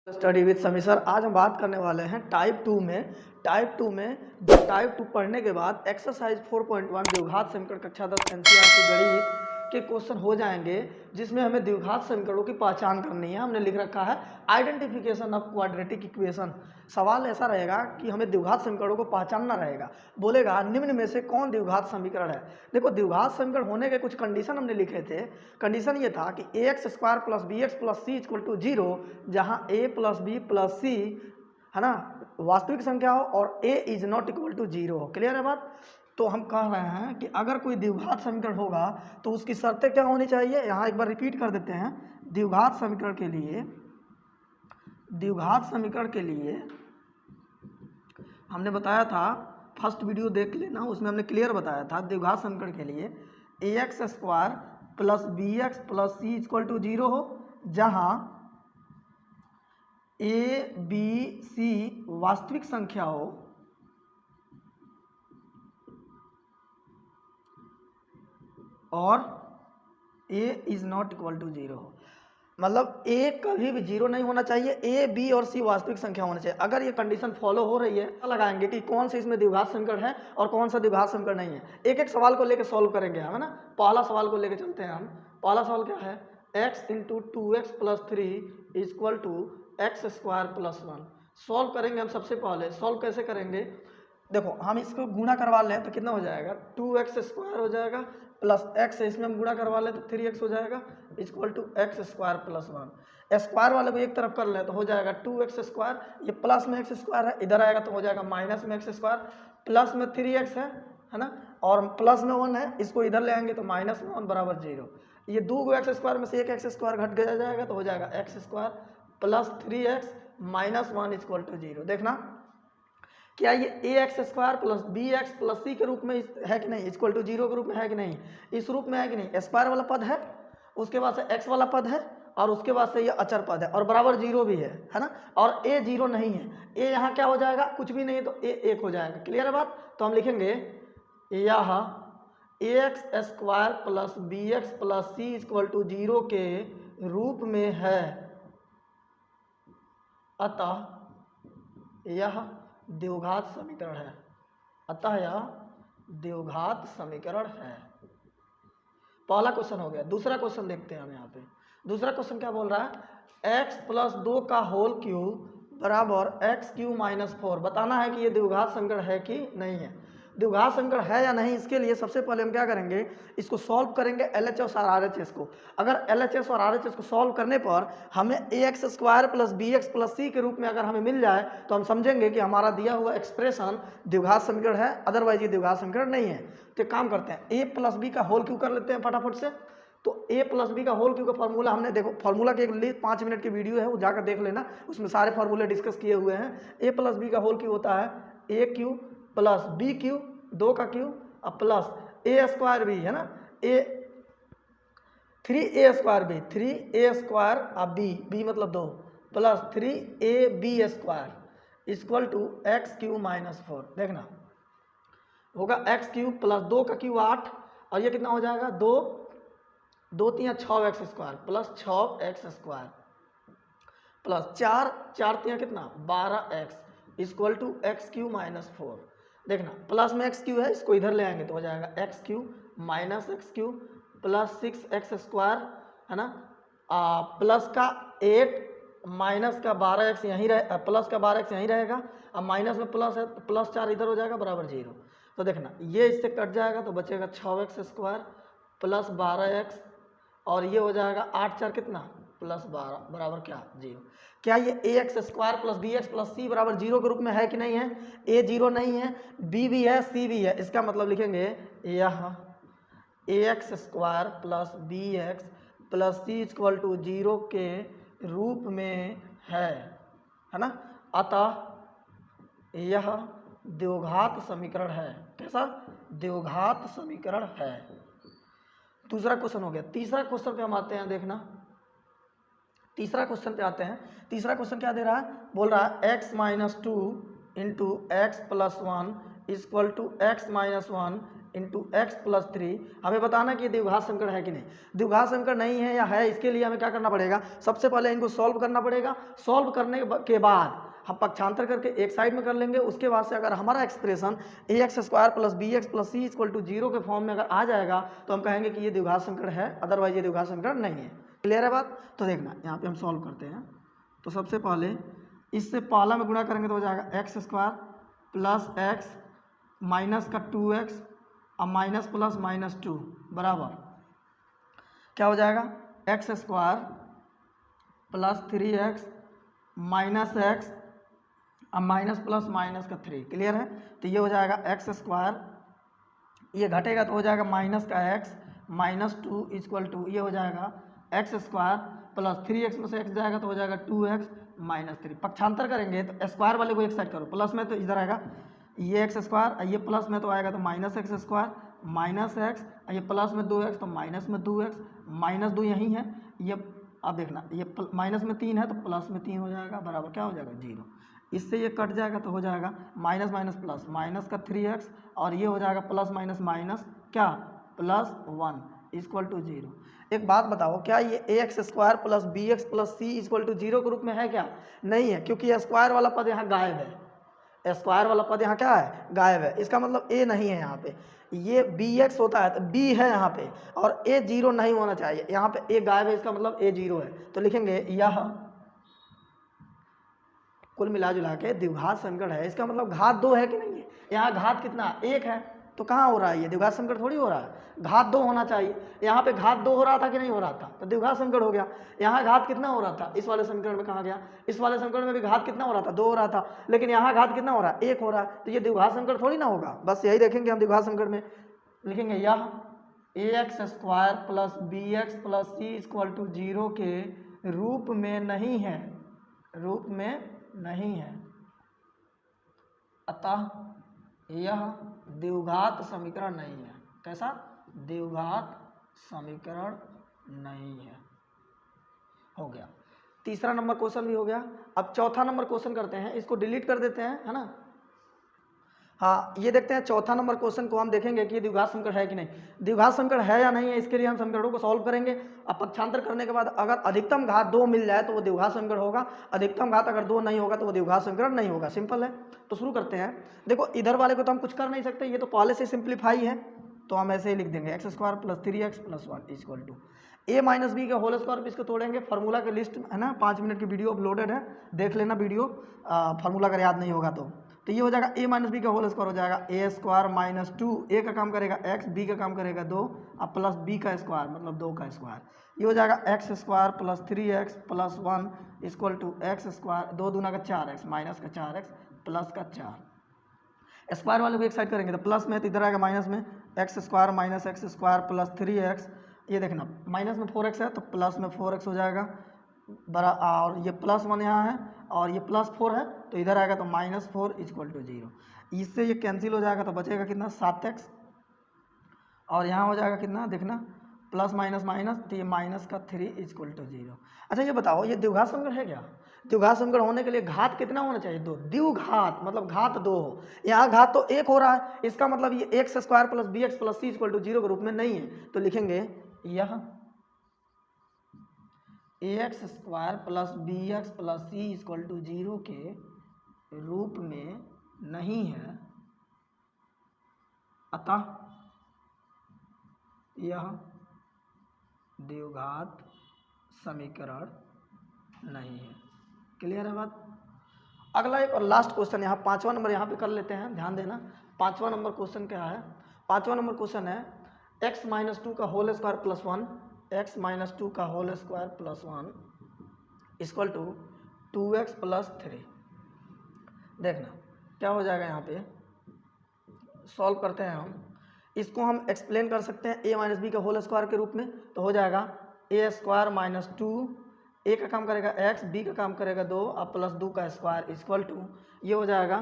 Study with समी sir. आज हम बात करने वाले हैं टाइप टू में टाइप टू पढ़ने के बाद एक्सरसाइज 4.1 द्विघात समीकरण कक्षा 10 एनसीईआरटी गणित के क्वेश्चन हो जाएंगे, जिसमें हमें द्विघात समीकरणों की पहचान करनी है। हमने लिख रखा है आइडेंटिफिकेशन ऑफ क्वाड्रेटिक इक्वेशन। सवाल ऐसा रहेगा कि हमें द्विघात समीकरणों को पहचानना रहेगा। बोलेगा निम्न में से कौन द्विघात समीकरण है। देखो, द्विघात समीकरण होने के कुछ कंडीशन हमने लिखे थे। कंडीशन ये था कि ax square plus b x plus c equal to 0, जहाँ a plus b plus c है ना वास्तविक संख्या हो और a is not equal to 0 हो। क्लियर है बात। तो हम कह रहे हैं कि अगर कोई द्विघात समीकरण होगा तो उसकी शर्तें क्या होनी चाहिए। यहाँ एक बार रिपीट कर देते हैं। द्विघात समीकरण के लिए हमने बताया था, फर्स्ट वीडियो देख लेना, उसमें हमने क्लियर बताया था। द्विघात समीकरण के लिए ax square plus b x plus c equal to 0 हो, जहाँ a b c वास्तविक संख्या हो और a is not equal to 0 हो। मतलब a कभी भी 0 नहीं होना चाहिए, a b और c वास्तविक संख्या होना चाहिए। अगर ये कंडीशन फॉलो हो रही है तो लगाएंगे कि कौन सा इसमें द्विघात समीकरण है और कौन सा द्विघात समीकरण नहीं है। एक एक सवाल को लेकर सॉल्व करेंगे हम, है ना। पहला सवाल को लेकर चलते हैं हम। पहला सवाल क्या है, x into 2x plus 3 equal to x square plus 1। Solve करेंगे हम। सबसे पहले सॉल्व कैसे करेंगे, देखो हम इसको गुणा करवा लें तो कितना हो जाएगा, 2x स्क्वायर हो जाएगा प्लस x है, इसमें हम गुणा करवा लें तो 3x हो जाएगा equal to x square plus 1। Square वाले को एक तरफ कर लें तो हो जाएगा 2x स्क्वायर, ये प्लस में एक्स स्क्वायर है, इधर आएगा तो हो जाएगा माइनस में एक्स स्क्वायर, प्लस में 3x है ना, और प्लस में 1 है, इसको इधर ले आएंगे तो माइनस में 1 बराबर 0। ये दो एक्स स्क्वायर में से एक एक्स स्क्वायर घट गया जाएगा तो हो जाएगा x square plus 3x minus 1 equal to 0। देखना क्या ये a x square plus b x plus c के रूप में है कि नहीं, इक्वल टू 0 के रूप में है कि नहीं, इस रूप में है कि नहीं। स्क्वायर वाला पद है, उसके बाद से एक्स वाला पद है, और उसके बाद से ये अचर पद है, और बराबर 0 भी है ना। और ए 0 नहीं है, ए यहाँ क्या हो जाएगा, कुछ भी नहीं है तो ए 1 हो जाएगा। क्लियर है बात। तो हम लिखेंगे यह a x square plus b x plus c equal to 0 के रूप में है, अतः यह द्विघात समीकरण है। अतः यह द्विघात समीकरण है। पहला क्वेश्चन हो गया। दूसरा क्वेश्चन देखते हैं हम। यहाँ पे दूसरा क्वेश्चन क्या बोल रहा है, x प्लस 2 का होल क्यूब बराबर एक्स क्यूब माइनस 4। बताना है कि ये द्विघात समीकरण है कि नहीं है। द्विघात समीकरण है या नहीं, इसके लिए सबसे पहले हम क्या करेंगे, इसको सॉल्व करेंगे LHS और RHS को। अगर LHS और RHS को सॉल्व करने पर हमें ax square plus b x plus c के रूप में अगर हमें मिल जाए तो हम समझेंगे कि हमारा दिया हुआ एक्सप्रेशन द्विघात समीकरण है, अदरवाइज ये द्विघात समीकरण नहीं है। तो एक काम करते हैं, a प्लस बी का होल क्यूब कर लेते हैं फटाफट से। तो a प्लस बी का होल क्यूब का फॉर्मूला हमने, देखो फॉर्मूला के लिए 5 मिनट की वीडियो है, वो जाकर देख लेना, उसमें सारे फॉर्मूले डिस्कस किए हुए हैं। a प्लस बी का होल क्यूब होता है a cube plus b cube 2 का क्यूब और प्लस ए स्क्वायर भी है ना, a 3a square b 3a square और बी मतलब 2 plus 3ab square equal to x cube minus 4। देखना होगा एक्स क्यूब प्लस 2 का क्यूब 8, और ये कितना हो जाएगा 2 2 3 6 x square plus 6 x square plus 4 4 3 कितना 12 x equal to x cube minus 4। देखना प्लस में एक्स क्यूब है, इसको इधर ले आएंगे तो हो जाएगा x cube minus x cube plus 6 x square है ना, प्लस का 8 माइनस का 12 एक्स यहीं रहे, प्लस का 12 एक्स यहीं रहेगा, अब माइनस में प्लस है तो प्लस 4 इधर हो जाएगा बराबर 0। तो देखना ये इससे कट जाएगा तो बचेगा 6 एक्स स्क्वायर प्लस 12 एक्स, और ये हो जाएगा 8 4 कितना प्लस 12 बराबर क्या 0। क्या ये a x square plus b x plus c बराबर 0 के रूप में है कि नहीं है। ए 0 नहीं है, बी भी है, सी भी है। इसका मतलब लिखेंगे यह a x square plus b x plus c equal to 0 के रूप में है ना, अतः यह द्विघात समीकरण है। कैसा द्विघात समीकरण है। दूसरा क्वेश्चन हो गया। तीसरा क्वेश्चन पे हम आते हैं। देखना तीसरा क्वेश्चन पे आते हैं। तीसरा क्वेश्चन क्या दे रहा है, बोल रहा है x minus 2 into x plus 1 equal to x minus 1 into x plus 3। हमें बताना कि ये द्विघात समीकरण है कि नहीं। द्विघात समीकरण नहीं है या है, इसके लिए हमें क्या करना पड़ेगा, सबसे पहले इनको सॉल्व करना पड़ेगा। सॉल्व करने के बाद हम पक्षांतर करके एक साइड में कर लेंगे। उसके बाद से अगर हमारा expression a x square plus b x plus c equal to 0 के फॉर्म में अगर आ जाएगा तो हम कहेंगे कि ये द्विघात समीकरण है, अदरवाइज ये द्विघात समीकरण नहीं है। क्लियर है बात। तो देखना यहाँ पे हम सॉल्व करते हैं। तो सबसे पहले इससे पहला में गुणा करेंगे तो हो जाएगा x square plus x minus का 2x और माइनस प्लस माइनस 2 बराबर क्या हो जाएगा, x square plus 3x minus x और माइनस प्लस माइनस का 3। क्लियर है। तो ये हो जाएगा एक्स स्क्वायर, ये घटेगा तो हो जाएगा माइनस का एक्स माइनस 2 इक्वल टू ये हो जाएगा एक्स स्क्वायर प्लस 3x में से x जाएगा तो हो जाएगा 2x माइनस 3। पक्षांतर करेंगे तो स्क्वायर वाले को एक साइड करो, प्लस में तो इधर आएगा ये एक्स स्क्वायर, ये प्लस में तो आएगा तो minus x square minus x, ये प्लस में 2x तो माइनस में 2x, माइनस 2 यहीं है, ये अब देखना ये माइनस में 3 है तो प्लस में 3 हो जाएगा बराबर क्या हो जाएगा 0। इससे ये कट जाएगा तो हो जाएगा माइनस माइनस प्लस माइनस का 3x और ये हो जाएगा प्लस माइनस माइनस क्या प्लस 1 इक्वल टू 0। एक बात बताओ, क्या ये a x square plus b x plus c equal to 0 के रूप में है क्या? नहीं है, क्योंकि ये स्क्वायर वाला पद यहाँ गायब है। स्क्वायर वाला पद यहाँ क्या है, गायब है। इसका मतलब ए नहीं है यहाँ पे, ये बी एक्स होता है तो बी है यहाँ पे, और ए 0 नहीं होना चाहिए। यहाँ पे ए गायब है, इसका मतलब ए 0 है। तो लिखेंगे यह कुल मिला जुला के द्विघात समीकरण है। इसका मतलब घात 2 है कि नहीं है? यहाँ घात कितना 1 है, तो कहाँ हो रहा है, ये द्विघात समीकरण थोड़ी हो रहा है। घात 2 होना चाहिए। यहाँ पे घात 2 हो रहा था कि नहीं हो रहा था, तो द्विघात समीकरण हो गया। यहाँ घात कितना हो रहा था, इस वाले समीकरण में कहाँ गया, इस वाले समीकरण में भी घात कितना हो रहा था 2 हो रहा था, लेकिन यहाँ घात कितना हो रहा है 1 हो रहा है। तो ये द्विघात समीकरण थोड़ी ना होगा। बस यही देखेंगे हम द्विघात समीकरण में। लिखेंगे यह a x square plus b x plus c equal to 0 के रूप में नहीं है, रूप में नहीं है, अतः यह द्विघात समीकरण नहीं है। कैसा, द्विघात समीकरण नहीं है। हो गया, तीसरा नंबर क्वेश्चन भी हो गया। अब चौथा नंबर क्वेश्चन करते हैं, इसको डिलीट कर देते हैं, है ना। हाँ, ये देखते हैं चौथा नंबर क्वेश्चन को हम देखेंगे कि द्विघात समीकरण है कि नहीं। द्विघात समीकरण है या नहीं है, इसके लिए हम समीकरणों को सॉल्व करेंगे। अब पक्षांतर करने के बाद अगर अधिकतम घात 2 मिल जाए तो वो द्विघात समीकरण होगा, अधिकतम घात अगर 2 नहीं होगा तो वो द्विघात समीकरण नहीं होगा। सिंपल है। तो शुरू करते हैं। देखो इधर वाले को तो हम कुछ कर नहीं सकते, ये तो पहले से सिंप्लीफाई है, तो हम ऐसे ही लिख देंगे x square plus 3x plus 1 equal to a minus b का होल स्क्वायर। इसको तोड़ेंगे, फार्मूला के लिस्ट है ना, 5 मिनट की वीडियो अपलोडेड है, देख लेना वीडियो, फार्मूला अगर याद नहीं होगा तो ये हो जाएगा ए माइनस बी का होल स्क्वायर हो जाएगा ए स्क्वायर माइनस 2, ए का काम करेगा एक्स, बी का काम करेगा 2 और प्लस बी का स्क्वायर मतलब 2 का स्क्वायर। ये हो जाएगा x square plus 3x plus 1 equal to x square 2 दूना का 4x माइनस का 4x प्लस का 4। स्क्वायर वाले को एक साइड करेंगे तो प्लस में, तो इधर आएगा माइनस में x square minus x square plus 3x। ये देखना माइनस में 4x है तो प्लस में 4x हो जाएगा बड़ा, और ये प्लस 1 यहाँ है और ये प्लस 4 है तो इधर आएगा तो माइनस 4 इक्वल टू 0। इससे ये कैंसिल हो जाएगा तो बचेगा कितना 7x, और यहाँ हो जाएगा कितना देखना प्लस माइनस माइनस, तो ये माइनस का 3 इक्वल टू 0। अच्छा ये बताओ ये द्विघात समीकरण है क्या? द्विघात समीकरण होने के लिए घात कितना होना चाहिए 2, द्विघात मतलब घात 2 हो। यहाँ घात तो 1 हो रहा है, इसका मतलब ये x square plus b x plus c equal to 0 के रूप में नहीं है। तो लिखेंगे यह a x square plus b x plus c equal to 0 के रूप में नहीं है, अतः यह द्विघात समीकरण नहीं है। क्लियर है बात। अगला एक और लास्ट क्वेश्चन यहाँ 5वां नंबर यहाँ पे कर लेते हैं, ध्यान देना। 5वां नंबर क्वेश्चन क्या है, 5वां नंबर क्वेश्चन है x माइनस 2 का whole square plus 1, x minus 2 का whole square plus 1 equal to 2x plus 3। देखना क्या हो जाएगा, यहाँ पे सॉल्व करते हैं हम। इसको हम एक्सप्लेन कर सकते हैं a माइनस बी का होल स्क्वायर के रूप में, तो हो जाएगा ए स्क्वायर माइनस 2, ए का काम करेगा x, बी का काम करेगा 2 और प्लस 2 का स्क्वायर इक्वल टू ये हो जाएगा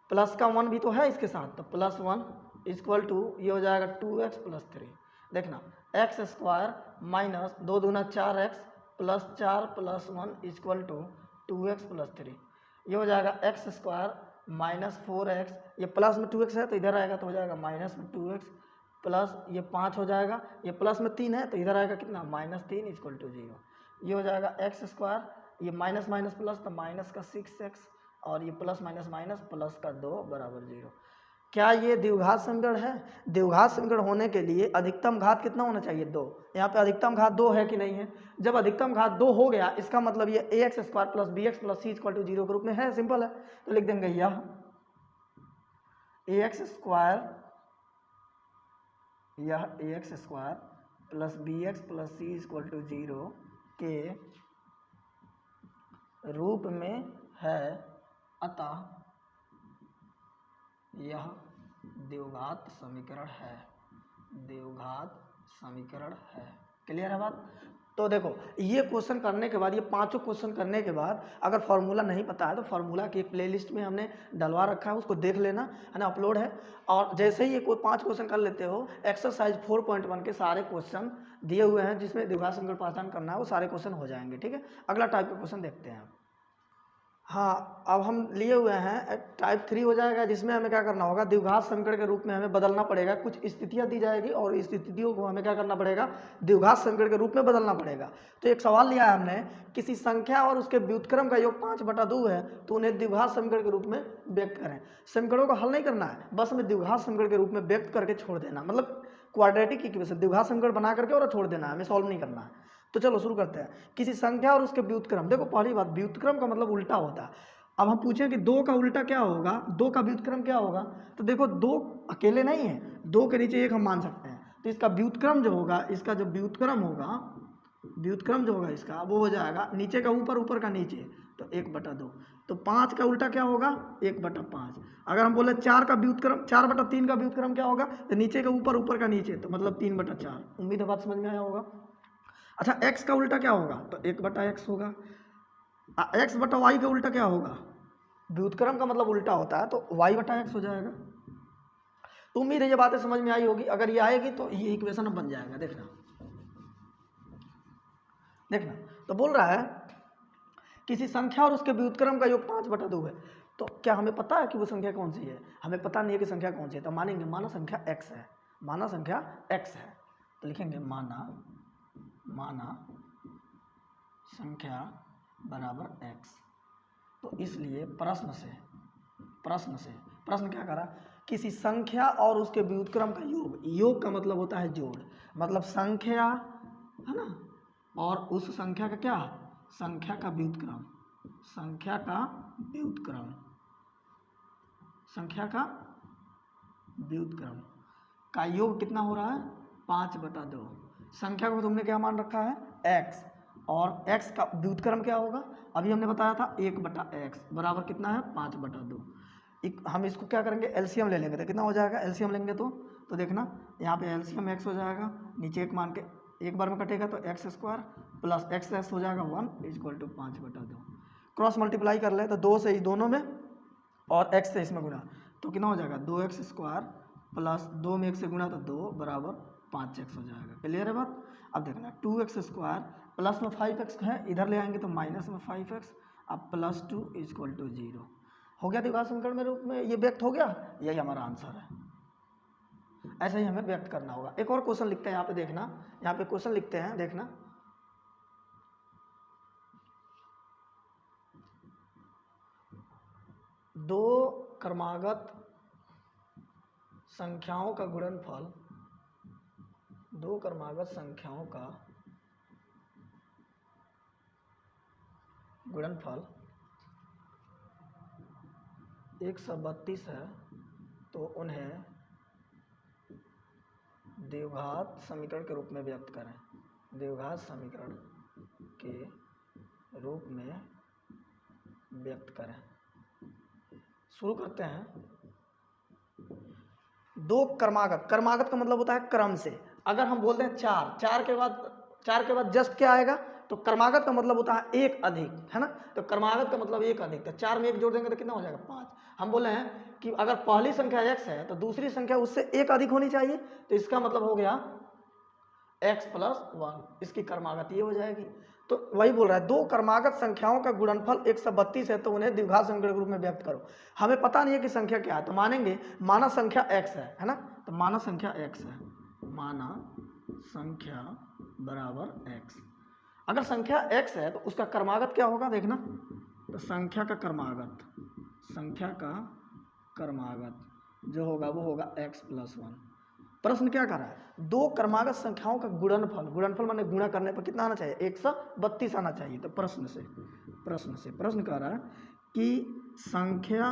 प्लस का 1 भी तो है इसके साथ, तो प्लस 1 इक्वल टू ये हो जाएगा 2x प्लस 3। देखना एक्स स्क्वायर माइनस 2 दूना 4x plus 4 plus 1 equal to 2x plus 3। ये हो जाएगा एक्स स्क्वायर -4x, ये प्लस में 2x है तो इधर आएगा तो हो जाएगा -2x प्लस ये 5 हो जाएगा, ये प्लस में 3 है तो इधर आएगा कितना -3 इक्वल टू 0। ये हो जाएगा x², ये माइनस माइनस प्लस तो माइनस का 6x और ये प्लस माइनस माइनस प्लस का 2 बराबर 0। क्या ये द्विघात समीकरण है? द्विघात समीकरण होने के लिए अधिकतम घात कितना होना चाहिए? 2। यहाँ पे अधिकतम घात 2 है कि नहीं है? जब अधिकतम घात 2 हो गया इसका मतलब ये ax² plus bx plus c equal to 0 के रूप में है। सिंपल है, तो लिख देंगे यह ax² plus bx plus c equal to 0 के रूप में है, अतः यह द्विघात समीकरण है। द्विघात समीकरण है। क्लियर है बात? तो देखो ये क्वेश्चन करने के बाद, ये पांचों क्वेश्चन करने के बाद अगर फार्मूला नहीं पता है तो फार्मूला की एक प्लेलिस्ट में हमने डलवा रखा है, उसको देख लेना है ना, अपलोड है। और जैसे ही ये कोई 5 क्वेश्चन कर लेते हो, एक्सरसाइज 4.1 के सारे क्वेश्चन दिए हुए हैं जिसमें द्विघात समीकरण पहचान करना है, वो सारे क्वेश्चन हो जाएंगे। ठीक है, अगला टाइप का क्वेश्चन देखते हैं। हाँ, अब हम लिए हुए हैं टाइप 3 हो जाएगा, जिसमें हमें क्या करना होगा, द्विघात समीकरण के रूप में हमें बदलना पड़ेगा। कुछ स्थितियां दी जाएगी और इस स्थितियों को हमें क्या करना पड़ेगा, द्विघात समीकरण के रूप में बदलना पड़ेगा। तो एक सवाल लिया है हमने, किसी संख्या और उसके व्युत्क्रम का योग 5/2 है तो उन्हें द्विघात समीकरण के रूप में व्यक्त करें। समीकरणों को हल नहीं करना है, बस हमें द्विघात समीकरण के रूप में व्यक्त करके छोड़ देना, मतलब क्वाड्रेटिक इक्वेशन द्विघात समीकरण बना करके और छोड़ देना है, हमें सॉल्व नहीं करना है। तो चलो शुरू करते हैं। किसी संख्या और उसके व्युत्क्रम, देखो पहली बात व्युत्क्रम का मतलब उल्टा होता है। अब हम पूछें कि 2 का उल्टा क्या होगा, 2 का व्युत्क्रम क्या होगा, तो देखो 2 अकेले नहीं है, 2 के नीचे 1 हम मान सकते हैं, तो इसका व्युत्क्रम जो होगा, इसका जो व्युत्क्रम जो होगा इसका वो हो जाएगा नीचे का ऊपर, ऊपर का नीचे, तो 1/2। तो 5 का उल्टा क्या होगा, 1/5। अगर हम बोले 4 का व्युत्क्रम, 4/3 का व्युत्क्रम क्या होगा, तो नीचे का ऊपर, ऊपर का नीचे, तो मतलब 3/4। उम्मीद है बात समझ में आया होगा। अच्छा, x का उल्टा क्या होगा, तो 1/x होगा। x/y का उल्टा क्या होगा, व्युत्क्रम का मतलब उल्टा होता है, तो y/x हो जाएगा। तो उम्मीद है ये बातें समझ में आई होगी। अगर ये आएगी तो ये इक्वेशन अब बन जाएगा। देखना तो बोल रहा है किसी संख्या और उसके व्युत्क्रम का योग 5/2 है। तो क्या हमें पता है कि वो संख्या कौन सी है? हमें पता नहीं है कि संख्या कौन सी है, तो मानेंगे माना संख्या x है, माना संख्या x है, तो लिखेंगे माना संख्या बराबर x। तो इसलिए प्रश्न क्या करा, किसी संख्या और उसके व्युत्क्रम का योग का मतलब होता है जोड़, मतलब संख्या है ना, और उस संख्या का क्या, संख्या का व्युत्क्रम का योग कितना हो रहा है, 5/2। संख्या को तुमने क्या मान रखा है, x, और x का व्युत्क्रम क्या होगा, अभी हमने बताया था 1/x बराबर कितना है, 5/2। हम इसको क्या करेंगे, एलसीएम ले लेंगे, तो कितना हो जाएगा, एलसीएम लेंगे तो देखना यहाँ पे एलसीएम x हो जाएगा, नीचे 1 मान के एक बार में कटेगा तो x² प्लस x हो जाएगा 1 इक्वल टू 5/2। क्रॉस मल्टीप्लाई कर ले तो 2 से इस दोनों में और x से इसमें गुणा, तो कितना हो जाएगा, 2x² प्लस 2 में 1 से गुणा तो 2 बराबर 5x हो जाएगा। क्लियर है बात? अब देखना 2x² प्लस में 5x है, इधर ले आएंगे तो माइनस में 5x, अब प्लस 2 इक्वल टू 0 हो गया। द्विघात समीकरण में रूप में ये व्यक्त हो गया, यही हमारा आंसर है। ऐसा ही हमें व्यक्त करना होगा। एक और क्वेश्चन लिखते हैं यहाँ पे, देखना यहाँ पे क्वेश्चन लिखते हैं, देखना दो क्रमागत संख्याओं का गुणनफल, दो क्रमागत संख्याओं का गुणनफल 132 है, तो उन्हें द्विघात समीकरण के रूप में व्यक्त करें। द्विघात समीकरण के रूप में व्यक्त करें। शुरू करते हैं। दो क्रमागत, क्रमागत का मतलब होता है क्रम से। अगर हम बोलते हैं चार के बाद जस्ट क्या आएगा, तो क्रमागत का मतलब होता है एक अधिक, है ना, तो क्रमागत का मतलब एक अधिक, तो 4 में 1 जोड़ देंगे तो कितना हो जाएगा, 5। हम बोले हैं कि अगर पहली संख्या x है तो दूसरी संख्या उससे एक अधिक होनी चाहिए, तो इसका मतलब हो गया x + 1, इसकी क्रमागत ये हो जाएगी। तो वही बोल रहा है, दो क्रमागत संख्याओं का गुणनफल 132 है तो उन्हें द्विघात समीकरण के रूप में व्यक्त करो। हमें पता नहीं है कि संख्या क्या है, तो मानेंगे माना संख्या x है ना, तो माना संख्या x है, माना संख्या बराबर x। अगर संख्या x है तो उसका क्रमागत क्या होगा देखना, तो संख्या का क्रमागत जो होगा वो होगा x + 1। प्रश्न क्या कर रहा है, दो क्रमागत संख्याओं का गुणनफल माने गुणा करने पर कितना आना चाहिए, 132 आना चाहिए। तो प्रश्न कह रहा है कि संख्या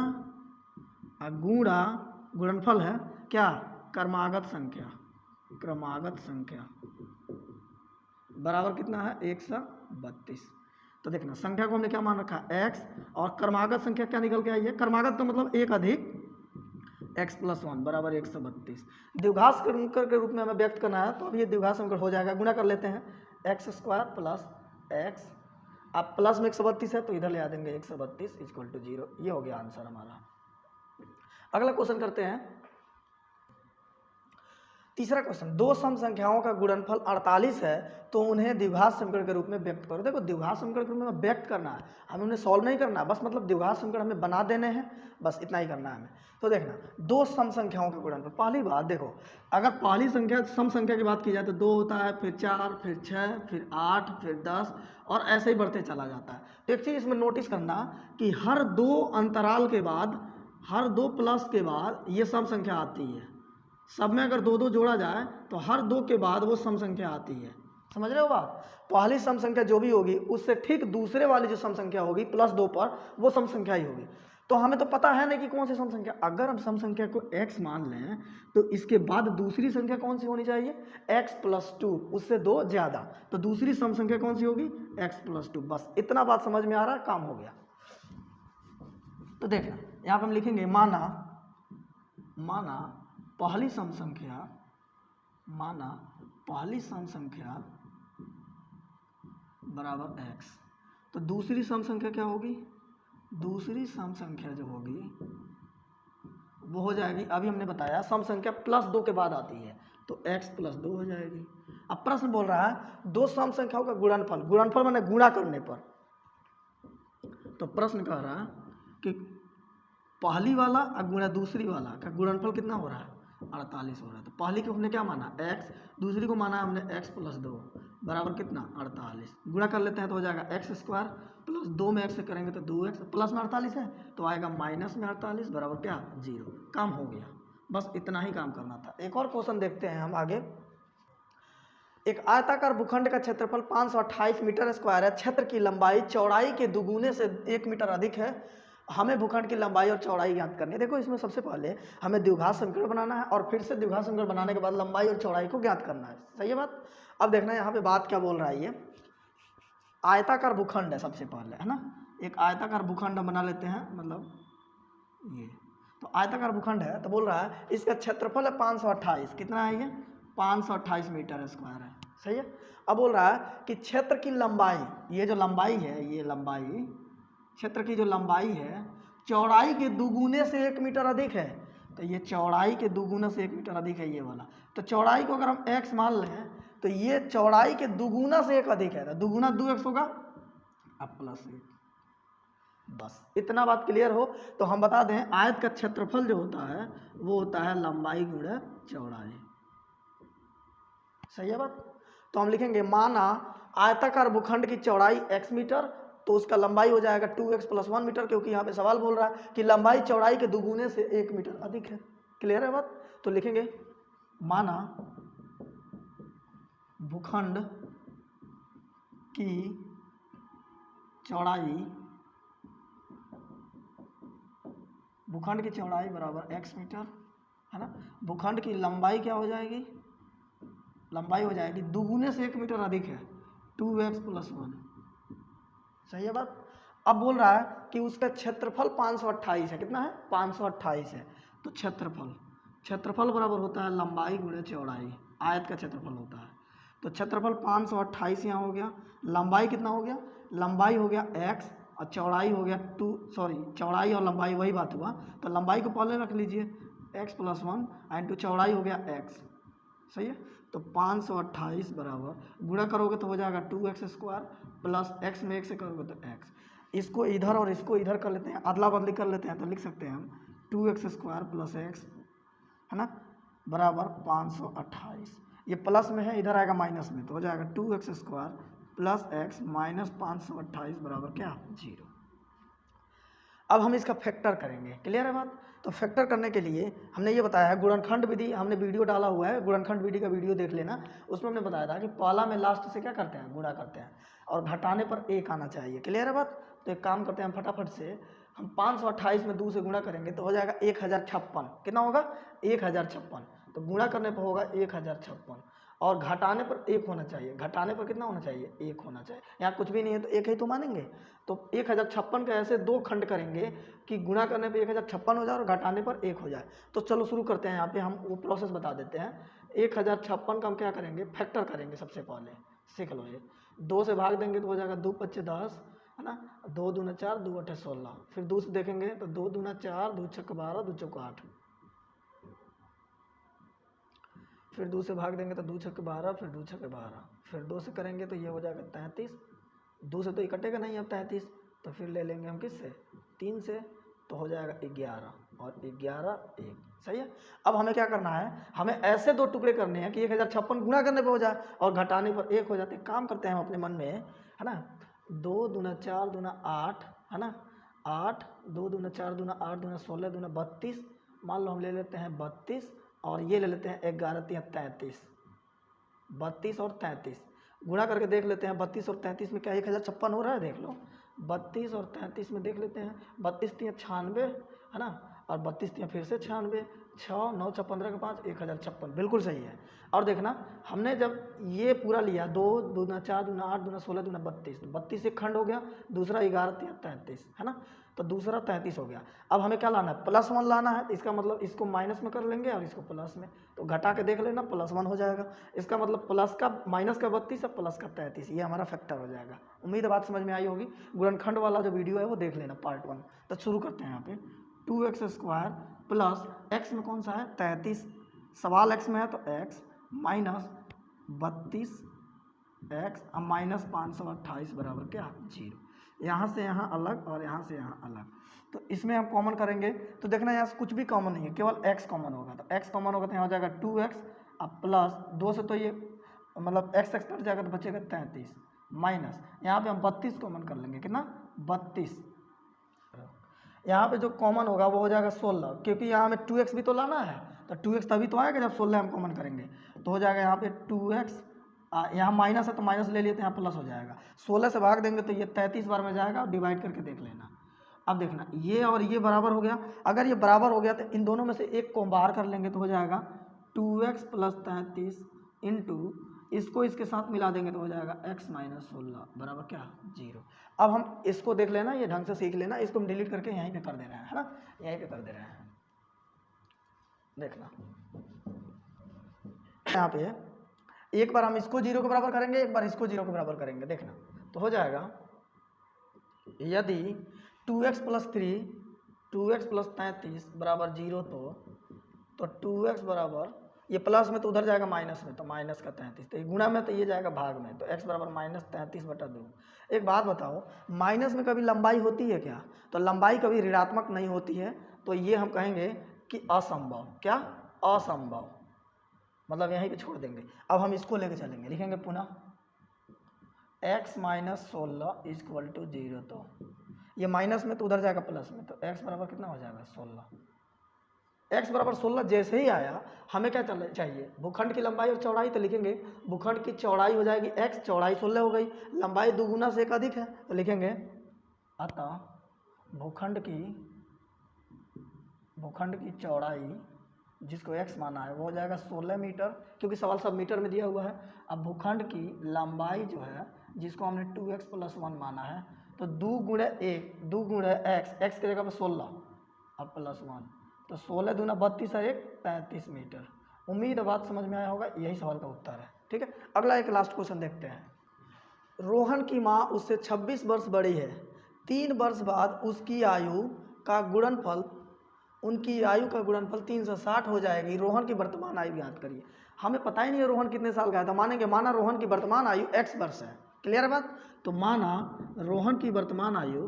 गुणनफल है क्या, क्रमागत संख्या बराबर कितना है 132। तो देखना संख्या को हमने क्या मान रखा है x, और क्रमागत संख्या क्या निकल के आई है, क्रमागत का मतलब 1 अधिक x + 1 बराबर 132। द्विघात समीकरण के रूप में हमें व्यक्त करना है, तो अब ये द्विघात समीकरण हो जाएगा, गुणा कर लेते हैं, x² + x, अब प्लस में 132 है तो इधर ले आ देंगे 132 = 0। ये हो गया आंसर हमारा। अगला क्वेश्चन करते हैं, तीसरा क्वेश्चन, दो सम संख्याओं का गुणनफल 48 है तो उन्हें द्विघात समीकरण के रूप में व्यक्त करो। देखो द्विघात समीकरण के रूप में व्यक्त करना है, हमें उन्हें सॉल्व नहीं करना, बस मतलब द्विघात समीकरण हमें बना देने हैं, बस इतना ही करना है हमें। तो देखना दो सम संख्याओं का गुणनफल, पहली बात देखो, अगर पहली संख्या सम संख्या की बात की जाए तो 2 होता है, फिर 4, फिर 6, फिर 8, फिर 10 और ऐसे ही बढ़ते चला जाता है। तो एक चीज़ इसमें नोटिस करना कि हर दो अंतराल के बाद, हर दो प्लस के बाद ये सम संख्या आती है। सब में अगर 2-2 जोड़ा जाए तो हर 2 के बाद वो सम संख्या आती है, समझ रहे हो बात। पहली सम संख्या जो भी होगी उससे ठीक दूसरे वाली जो सम संख्या होगी +2 पर, वो सम संख्या ही होगी। तो हमें तो पता है नहीं कि कौन सी सम संख्या, अगर हम सम संख्या को x मान लें तो इसके बाद दूसरी संख्या कौन सी होनी चाहिए, x + 2, उससे 2 ज़्यादा, तो दूसरी सम संख्या कौन सी होगी, x + 2। बस इतना बात समझ में आ रहा है, काम हो गया। तो देखना यहाँ पर हम लिखेंगे माना पहली सम संख्या बराबर x, तो दूसरी सम संख्या क्या होगी, दूसरी सम संख्या जो होगी वो हो जाएगी, अभी हमने बताया सम संख्या +2 के बाद आती है तो x + 2 हो जाएगी। अब प्रश्न बोल रहा है दो सम संख्याओं का गुणनफल माने गुणा करने पर, तो प्रश्न कह रहा है कि पहली वाला और गुणा दूसरी वाला का गुणनफल कितना हो रहा है, 48 हो रहा है। तो पहली को हमने क्या माना x, दूसरी को माना हमने x + 2 बराबर कितना 48, गुणा कर लेते हैं तो हो जाएगा x² + 2 में x से करेंगे तो 2x, प्लस में 48 है तो आएगा माइनस में 48 बराबर क्या 0। काम हो गया, बस इतना ही काम करना था। एक और क्वेश्चन देखते हैं हम आगे। एक आयताकार भूखंड का क्षेत्रफल 528 मीटर स्क्वायर है, क्षेत्र की लंबाई चौड़ाई के दुगुने से 1 मीटर अधिक है, हमें भूखंड की लंबाई और चौड़ाई ज्ञात करनी है। देखो इसमें सबसे पहले हमें द्विघात समीकरण बनाना है और फिर से द्विघात समीकरण बनाने के बाद लंबाई और चौड़ाई को ज्ञात करना है, सही है बात। अब देखना यहाँ पे बात क्या बोल रहा है, ये आयताकार भूखंड है सबसे पहले, है ना, एक आयताकार भूखंड हम बना लेते हैं, मतलब ये तो आयताकार भूखंड है, तो बोल रहा है इसका क्षेत्रफल है 528, कितना है ये 528 मीटर स्क्वायर है, सही है। अब बोल रहा है कि क्षेत्र की लंबाई, ये जो लंबाई है, ये लंबाई क्षेत्र की जो लंबाई है चौड़ाई के दुगुने से 1 मीटर अधिक है, तो ये चौड़ाई के दुगुने से 1 मीटर अधिक है ये वाला। तो चौड़ाई को अगर हम x मान लें तो ये चौड़ाई के दुगुना से 1 अधिक है, तो दुगुना 2x होगा अब +1। बस इतना बात क्लियर हो तो हम बता दें आयत का क्षेत्रफल जो होता है वो होता है लंबाई गुणा चौड़ाई, सही है बात। तो हम लिखेंगे माना आयताकार भूखंड की चौड़ाई x मीटर, तो उसका लंबाई हो जाएगा 2x + 1 मीटर, क्योंकि यहाँ पे सवाल बोल रहा है कि लंबाई चौड़ाई के दुगुने से 1 मीटर अधिक है, क्लियर है बात। तो लिखेंगे माना भूखंड की चौड़ाई बराबर x मीटर, है ना, भूखंड की लंबाई क्या हो जाएगी, लंबाई हो जाएगी दुगुने से 1 मीटर अधिक है 2x + 1, सही है बात। अब बोल रहा है कि उसका क्षेत्रफल 528 है, कितना है 528 है, तो क्षेत्रफल बराबर होता है लंबाई गुणे चौड़ाई, आयत का क्षेत्रफल होता है। तो क्षेत्रफल 528 यहाँ हो गया, लंबाई कितना हो गया, लंबाई हो गया x और चौड़ाई हो गया चौड़ाई और लंबाई वही बात हुआ, तो लंबाई को पहले रख लीजिए x + 1 इंटू चौड़ाई हो गया x, सही है। तो 528 बराबर गुणा करोगे तो हो जाएगा 2x² प्लस एक्स में 1 से करोगे तो एक्स, इसको इधर और इसको इधर कर लेते हैं, अदला बदली कर लेते हैं, तो लिख सकते हैं हम 2x² प्लस एक्स, है ना, बराबर 528। ये प्लस में है, इधर आएगा माइनस में, तो हो जाएगा 2x² प्लस एक्स माइनस 528 बराबर क्या, 0। अब हम इसका फैक्टर करेंगे, क्लियर है बात। तो फैक्टर करने के लिए हमने ये बताया है गुणनखंड विधि, हमने वीडियो डाला हुआ है, गुणनखंड विधि का वीडियो देख लेना, उसमें हमने बताया था कि पहला में लास्ट से क्या करते हैं, गुणा करते हैं, और घटाने पर 1 आना चाहिए, क्लियर है बात। तो एक काम करते हैं हम फटाफट से, हम 528 में 2 से गुणा करेंगे तो हो जाएगा 1056, कितना होगा, 1056, तो गुणा करने पर होगा 1056, और घटाने पर 1 होना चाहिए, घटाने पर कितना होना चाहिए, 1 होना चाहिए, यहाँ कुछ भी नहीं है तो 1 ही तो मानेंगे। तो 1056 का ऐसे 2 खंड करेंगे कि गुणा करने पे 1056 हो जाए और घटाने पर 1 हो जाए। तो चलो शुरू करते हैं, यहाँ पे हम वो प्रोसेस बता देते हैं। 1056 का हम क्या करेंगे, फैक्टर करेंगे सबसे पहले, सीख लो ये। 2 से भाग देंगे तो हो जाएगा 2 5 10, है ना, 2 दूना 4, 2 8 16, फिर 2 से देखेंगे तो 2 दूना 4, 2 6 12, 2 चौका 8, फिर 2 से भाग देंगे तो 2 6 12, फिर 2 6 12, फिर 2 से करेंगे तो ये हो जाएगा 33, 2 से तो कटेगा नहीं अब 33, तो फिर ले लेंगे हम किससे, 3 से, तो हो जाएगा 11, और 11 1, सही है। अब हमें क्या करना है, हमें ऐसे 2 टुकड़े करने हैं कि 1056 गुणा करने पे हो जाए और घटाने पर 1 हो जाते। काम करते हैं हम अपने मन में, है ना, 2 दूना 4 दूना 8, है ना, 8, 2 दूना 4 दूना 8 दूना 16 दूना 32, मान लो हम ले लेते हैं 32, और ये ले लेते हैं 11 3 33, 32 और 33 गुणा करके देख लेते हैं। 32 और 33 में क्या 1056 हो रहा है, देख लो, 32 और 33 में देख लेते हैं, 32 3 96, है ना, और 32 3 फिर से 96, 6 9 6 15 के 5, 1056, बिल्कुल सही है। और देखना, हमने जब ये पूरा लिया, 2 दूना 4 दूना 8 दूना 16 दूना 32, 32 एक खंड हो गया, दूसरा 11 3 33, है ना, तो दूसरा 33 हो गया। अब हमें क्या लाना है, +1 लाना है, तो इसका मतलब इसको माइनस में कर लेंगे और इसको प्लस में, तो घटा के देख लेना, +1 हो जाएगा। इसका मतलब प्लस का माइनस का 32 और प्लस का 33, ये हमारा फैक्टर हो जाएगा। उम्मीद है बात समझ में आई होगी। गुणनखंड वाला जो वीडियो है वो देख लेना, पार्ट 1। तो शुरू करते हैं यहाँ पे, 2x² प्लस एक्स में कौन सा है, 33, सवाल एक्स में है तो x माइनस 32 एक्स अब माइनस 528 बराबर क्या, 0। यहाँ से यहाँ अलग और यहाँ से यहाँ अलग, तो इसमें हम कॉमन करेंगे तो देखना यहाँ से कुछ भी कॉमन नहीं है, केवल x कॉमन होगा, तो x कॉमन होगा तो यहाँ हो जाएगा 2x, अब प्लस 2 से तो ये मतलब x कट जाएगा तो बचेगा 33, माइनस यहाँ पे हम 32 कॉमन कर लेंगे, कितना, 32, यहाँ पे जो कॉमन होगा वो हो जाएगा 16, क्योंकि यहाँ हमें 2x भी तो लाना है, तो 2x तभी तो आएगा जब 16 हम कॉमन करेंगे, तो हो जाएगा यहाँ पे 2x, यहाँ माइनस है तो माइनस ले लिए तो यहाँ प्लस हो जाएगा, 16 से भाग देंगे तो ये 33 बार में जाएगा, डिवाइड करके देख लेना। अब देखना ये और ये बराबर हो गया, अगर ये बराबर हो गया तो इन दोनों में से एक को बाहर कर लेंगे तो हो जाएगा 2x प्लस 33 इंटू, इसको इसके साथ मिला देंगे तो हो जाएगा x माइनस 16 बराबर क्या, 0। अब हम इसको देख लेना, ये ढंग से सीख लेना, इसको हम डिलीट करके यहीं पे कर दे रहे हैं, है ना, यहीं पे कर दे रहे हैं। देखना यहाँ पे एक बार हम इसको 0 के बराबर करेंगे, एक बार इसको 0 के बराबर करेंगे, देखना तो हो जाएगा, यदि 2x प्लस 3 2x प्लस 33 बराबर 0 तो 2x बराबर, ये प्लस में तो उधर जाएगा माइनस में, तो माइनस का 33, तो ये गुणा में तो ये जाएगा भाग में, तो x बराबर माइनस 33/2। एक बात बताओ, माइनस में कभी लंबाई होती है क्या, तो लंबाई कभी ऋणात्मक नहीं होती है, तो ये हम कहेंगे कि असंभव, क्या, असंभव, मतलब यहीं पे छोड़ देंगे। अब हम इसको लेके चलेंगे, लिखेंगे पुनः x माइनस 16 इक्वल टू 0, तो ये माइनस में तो उधर जाएगा प्लस में, तो x बराबर कितना हो जाएगा, 16। x बराबर 16 जैसे ही आया, हमें क्या चाहिए, भूखंड की लंबाई और चौड़ाई, तो लिखेंगे भूखंड की चौड़ाई हो जाएगी x, चौड़ाई 16 हो गई, लंबाई 2 गुना से 1 अधिक है, तो लिखेंगे अतः भूखंड की चौड़ाई जिसको x माना है वो हो जाएगा 16 मीटर, क्योंकि सवाल सब मीटर में दिया हुआ है। अब भूखंड की लंबाई जो है जिसको हमने 2x प्लस 1 माना है, तो 2 गुणे x की जगह पर 16 अब प्लस 1, तो 16 दूना 32 है 1 33 मीटर। उम्मीद है बात समझ में आया होगा, यही सवाल का उत्तर है, ठीक है। अगला एक लास्ट क्वेश्चन देखते हैं। रोहन की माँ उससे 26 वर्ष बड़ी है, 3 वर्ष बाद उनकी आयु का गुणनफल 360 हो जाएगी, रोहन की वर्तमान आयु ज्ञात करिए। हमें पता ही नहीं है रोहन कितने साल का है, तो मानेंगे माना रोहन की वर्तमान आयु x वर्ष है, क्लियर है बात। तो माना रोहन की वर्तमान आयु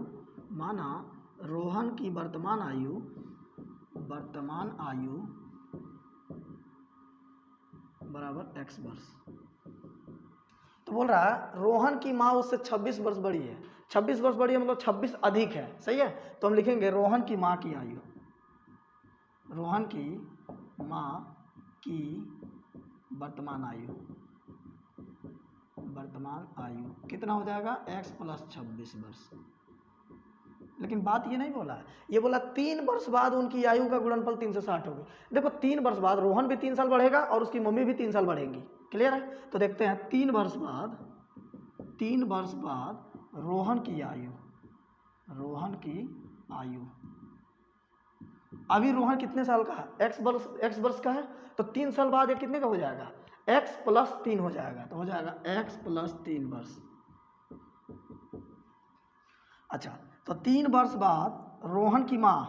बराबर x वर्ष। तो बोल रहा है रोहन की माँ उससे 26 वर्ष बड़ी है। 26 वर्ष बड़ी है मतलब 26 अधिक है, सही है। तो हम लिखेंगे रोहन की माँ की आयु, रोहन की माँ की वर्तमान आयु कितना हो जाएगा x प्लस 26 वर्ष। लेकिन बात ये नहीं बोला है, ये बोला 3 वर्ष बाद उनकी आयु का गुणनफल 3 से 60 होगी। देखो 3 वर्ष बाद रोहन भी 3 साल बढ़ेगा और उसकी मम्मी भी 3 साल बढ़ेंगी। क्लियर है? तो देखते हैं 3 वर्ष बाद रोहन की आयु अभी रोहन कितने साल का है, x वर्ष का है। तो 3 साल बाद ये कितने का हो जाएगा, x प्लस 3 हो जाएगा। तो हो जाएगा x प्लस 3 वर्ष। अच्छा, तो 3 वर्ष बाद रोहन की माँ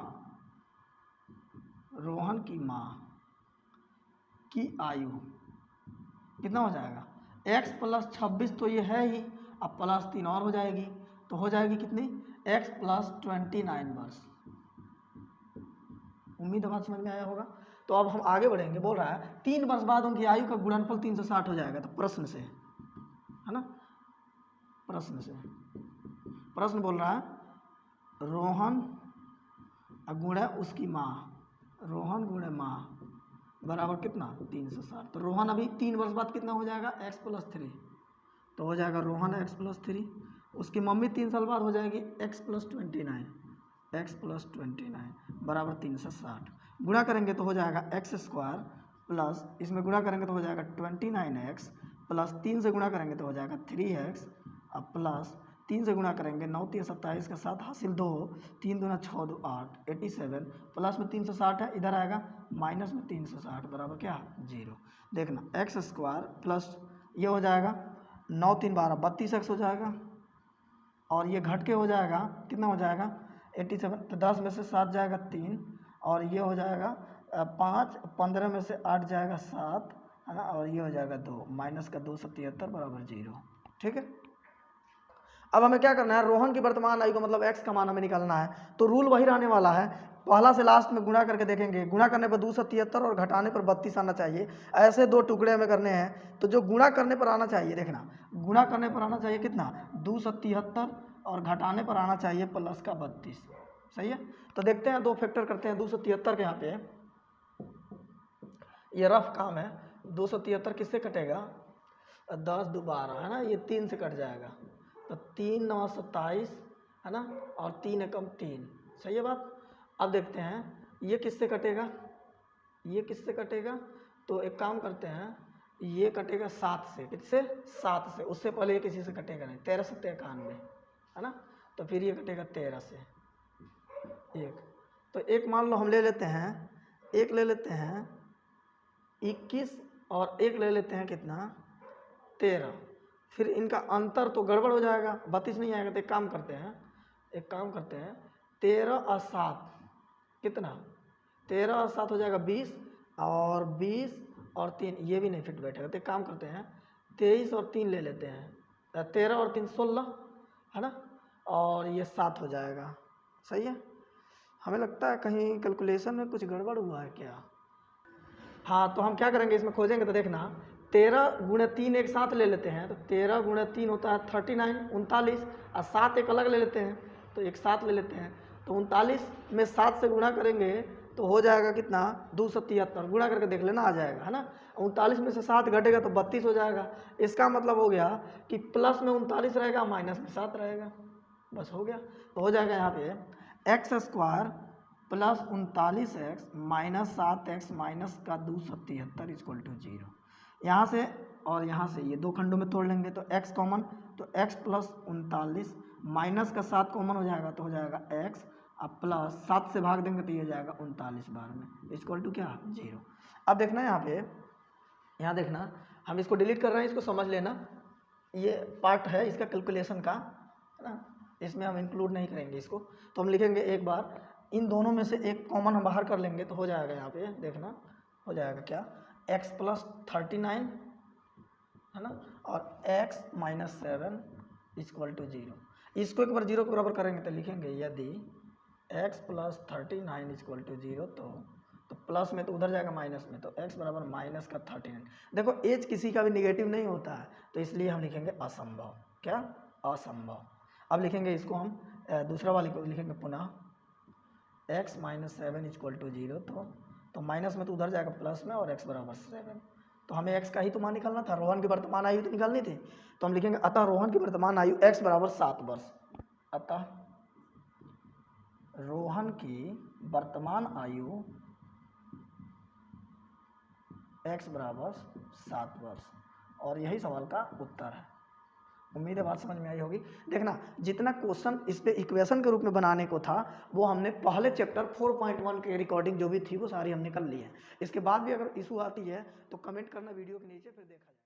की आयु कितना हो जाएगा, x प्लस 26 तो ये है ही, अब प्लस 3 और हो जाएगी, तो हो जाएगी कितनी, x प्लस 29 वर्ष। उम्मीद है बात समझ में आया होगा। तो अब हम आगे बढ़ेंगे। बोल रहा है 3 वर्ष बाद उनकी आयु का गुणनफल 3 से 60 हो जाएगा। तो प्रश्न से, है ना, प्रश्न बोल रहा है रोहन गुणे उसकी माँ, रोहन गुणे माँ बराबर कितना 3 से 60। तो रोहन अभी 3 वर्ष बाद कितना हो जाएगा, x प्लस 3। तो हो जाएगा रोहन x प्लस 3, उसकी मम्मी 3 साल बाद हो जाएगी x प्लस 29 बराबर 3 से 60। गुणा करेंगे तो हो जाएगा x स्क्वायर प्लस, इसमें गुणा करेंगे तो हो जाएगा 29x प्लस 3 से गुणा करेंगे तो हो जाएगा 3x, अब प्लस 3 से गुणा करेंगे 9 3 27 का 7 हासिल 2, 3 दूना 6 2 8 87 प्लस में 3 से 60 है, इधर आएगा माइनस में 3 से 60 बराबर क्या 0। देखना x स्क्वायर प्लस ये हो जाएगा 9 3 12 32x हो जाएगा, और ये घट के हो जाएगा कितना हो जाएगा 87। तो 10 में से 7 जाएगा 3, और ये हो जाएगा 5, 15 में से 8 जाएगा 7, है ना, और ये हो जाएगा 2, माइनस का 2 77 बराबर 0। ठीक है, अब हमें क्या करना है, रोहन की वर्तमान आयु का मतलब x का मान हमें निकालना है। तो रूल वही रहने वाला है, पहला से लास्ट में गुणा करके देखेंगे। गुणा करने पर 273 और घटाने पर 32 आना चाहिए। ऐसे 2 टुकड़े हमें करने हैं। तो जो गुणा करने पर आना चाहिए, देखना गुणा करने पर आना चाहिए कितना 277 और घटाने पर आना चाहिए प्लस का 32। सही है। तो देखते हैं 2 फैक्टर करते हैं 273 के। यहाँ पे ये रफ काम है। 273 किससे कटेगा, 10 2 12, है ना, ये 3 से कट जाएगा। तो 3 9 27, है ना, और 3 एकम 3। सही है बात। अब देखते हैं ये किससे कटेगा, ये किससे कटेगा। तो एक काम करते हैं, ये कटेगा 7 से। किससे, 7 से। उससे पहले ये किसी से कटेगा नहीं। 13 7 91, है ना। तो फिर ये कटेगा 13 से 1। तो एक मान लो हम ले लेते हैं, एक ले लेते हैं 21 और एक ले लेते हैं कितना 13। फिर इनका अंतर तो गड़बड़ हो जाएगा, 32 नहीं आएगा। तो एक काम करते हैं 13 और 7 कितना, 13 और 7 हो जाएगा 20, और 20 और 3 ये भी नहीं फिट बैठेगा। तो एक काम करते हैं 23 और 3 ले लेते हैं, 13 और 3 16, है ना, और ये 7 हो जाएगा। सही है। हमें लगता है कहीं कैलकुलेशन में कुछ गड़बड़ हुआ है क्या। हाँ, तो हम क्या करेंगे, इसमें खोजेंगे। तो देखना 13 गुणे 3 एक साथ ले लेते हैं। तो 13 गुणे 3 होता है 39 39, और 7 एक अलग ले लेते हैं, तो एक साथ ले लेते हैं। तो 39 में 7 से गुणा करेंगे तो हो जाएगा कितना 273। गुणा करके देख लेना, आ जाएगा, है ना। 39 में से 7 घटेगा तो 32 हो जाएगा। इसका मतलब हो गया कि प्लस में 39 रहेगा, माइनस में 7 रहेगा। बस हो गया। तो हो जाएगा यहाँ पे x square plus 39x minus 7x minus का 277 इक्वल टू 0। यहाँ से और यहाँ से ये 2 खंडों में तोड़ लेंगे तो x कॉमन, तो x प्लस 39 माइनस का 7 कॉमन हो जाएगा, तो हो जाएगा x, अब प्लस 7 से भाग देंगे तो ये हो जाएगा 39 बार में इक्वल टू क्या 0। अब देखना यहाँ पे, यहाँ देखना हम इसको डिलीट कर रहे हैं, इसको समझ लेना। ये पार्ट है इसका कैलकुलेशन का, है ना, इसमें हम इंक्लूड नहीं करेंगे इसको। तो हम लिखेंगे एक बार, इन दोनों में से एक कॉमन हम बाहर कर लेंगे तो हो जाएगा यहाँ पे देखना, हो जाएगा क्या x प्लस 39, है ना, और x माइनस 7 इक्वल टू 0। इसको एक बार 0 के बराबर करेंगे तो लिखेंगे यदि x प्लस 39 इक्वल टू 0 तो प्लस में तो उधर जाएगा माइनस में, तो x बराबर माइनस का 39। देखो एज किसी का भी निगेटिव नहीं होता है, तो इसलिए हम लिखेंगे असंभव। क्या? असंभव। अब लिखेंगे इसको हम दूसरा वाले को लिखेंगे पुनः x माइनस 7 इक्वल टू 0, तो माइनस में तो उधर जाएगा प्लस में और x बराबर 7। तो हमें x का ही तो मान निकालना था, रोहन की वर्तमान आयु तो निकालनी थी। तो हम लिखेंगे अतः रोहन की वर्तमान आयु x बराबर 7 वर्ष। अतः रोहन की वर्तमान आयु x बराबर 7 वर्ष, और यही सवाल का उत्तर है। उम्मीद है बात समझ में आई होगी। देखना जितना क्वेश्चन इस पे इक्वेशन के रूप में बनाने को था वो हमने पहले चैप्टर 4.1 के रिकॉर्डिंग जो भी थी वो सारी हमने कर ली है। इसके बाद भी अगर इशू आती है तो कमेंट करना वीडियो के नीचे, फिर देखा जाए।